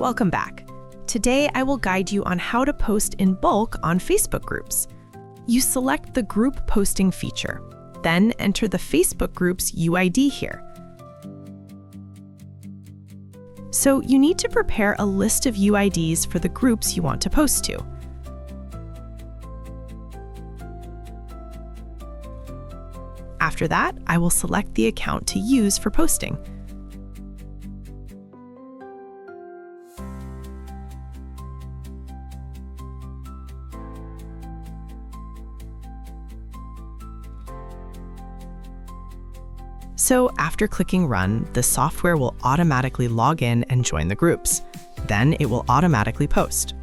Welcome back. Today, I will guide you on how to post in bulk on Facebook groups. You select the group posting feature, then enter the Facebook group's UID here. So you need to prepare a list of UIDs for the groups you want to post to. After that, I will select the account to use for posting. So after clicking Run, the software will automatically log in and join the groups. Then it will automatically post.